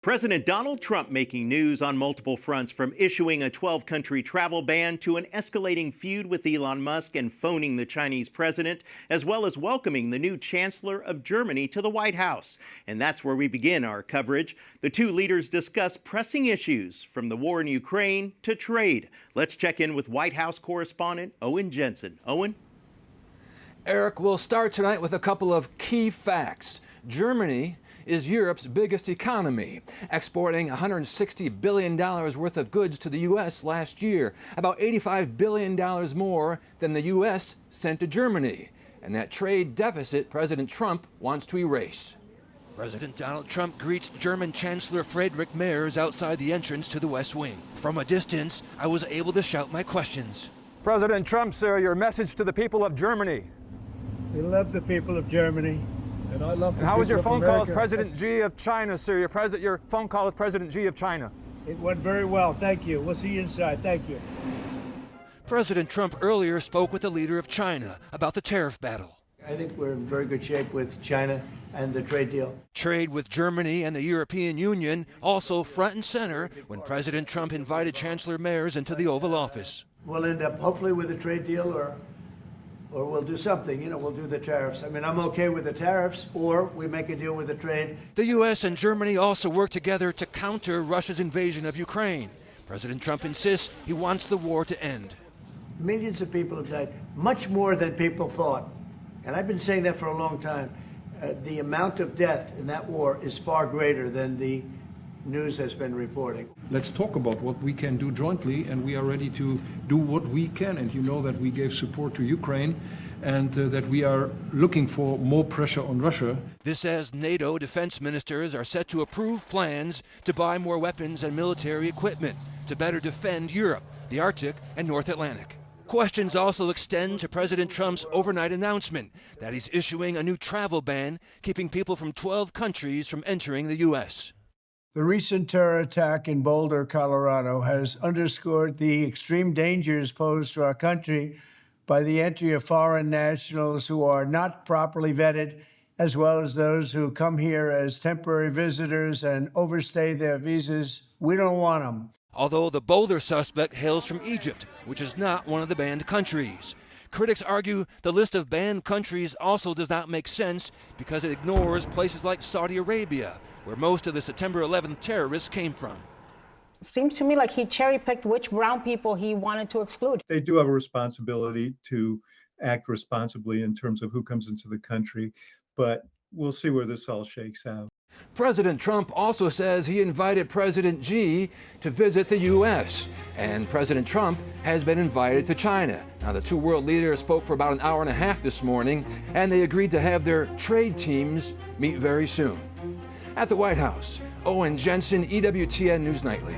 President Donald Trump making news on multiple fronts, from issuing a 12-country travel ban to an escalating feud with Elon Musk and phoning the Chinese president, as well as welcoming the new Chancellor of Germany to the White House. And that's where we begin our coverage. The two leaders discuss pressing issues, from the war in Ukraine to trade. Let's check in with White House correspondent Owen Jensen. Owen? Eric, we'll start tonight with a couple of key facts. Germany is Europe's biggest economy, exporting $160 billion worth of goods to the U.S. last year, about $85 billion more than the U.S. sent to Germany. And that trade deficit President Trump wants to erase. President Donald Trump greets German Chancellor Friedrich Merz outside the entrance to the West Wing. From a distance, I was able to shout my questions. President Trump, sir, your message to the people of Germany. We love the people of Germany. And I love the how was your phone call with America. President Xi of China, sir? Your phone call with President Xi of China. It went very well. Thank you. We'll see you inside. Thank you. President Trump earlier spoke with the leader of China about the tariff battle. I think we're in very good shape with China and the trade deal. Trade with Germany and the European Union also front and center when President Trump invited Chancellor Merz into the Oval Office. We'll end up hopefully with a trade deal, or we'll do something, we'll do the tariffs. I mean, I'm okay with the tariffs, or we make a deal with the trade. The U.S. and Germany also work together to counter Russia's invasion of Ukraine. President Trump insists he wants the war to end. Millions of people have died, much more than people thought. And I've been saying that for a long time. The amount of death in that war is far greater than the news has been reporting. Let's talk about what we can do jointly, and we are ready to do what we can. And you know that we gave support to Ukraine and that we are looking for more pressure on Russia. This as NATO defense ministers are set to approve plans to buy more weapons and military equipment to better defend Europe, the Arctic, and North Atlantic. Questions also extend to President Trump's overnight announcement that he's issuing a new travel ban, keeping people from 12 countries from entering the U.S. The recent terror attack in Boulder, Colorado, has underscored the extreme dangers posed to our country by the entry of foreign nationals who are not properly vetted, as well as those who come here as temporary visitors and overstay their visas. We don't want them. Although the Boulder suspect hails from Egypt, which is not one of the banned countries. Critics argue the list of banned countries also does not make sense because it ignores places like Saudi Arabia, where most of the September 11th terrorists came from. Seems to me like he cherry-picked which brown people he wanted to exclude. They do have a responsibility to act responsibly in terms of who comes into the country, but we'll see where this all shakes out. President Trump also says he invited President Xi to visit the U.S., and President Trump has been invited to China. Now, the two world leaders spoke for about an hour and a half this morning, and they agreed to have their trade teams meet very soon. At the White House, Owen Jensen, EWTN News Nightly.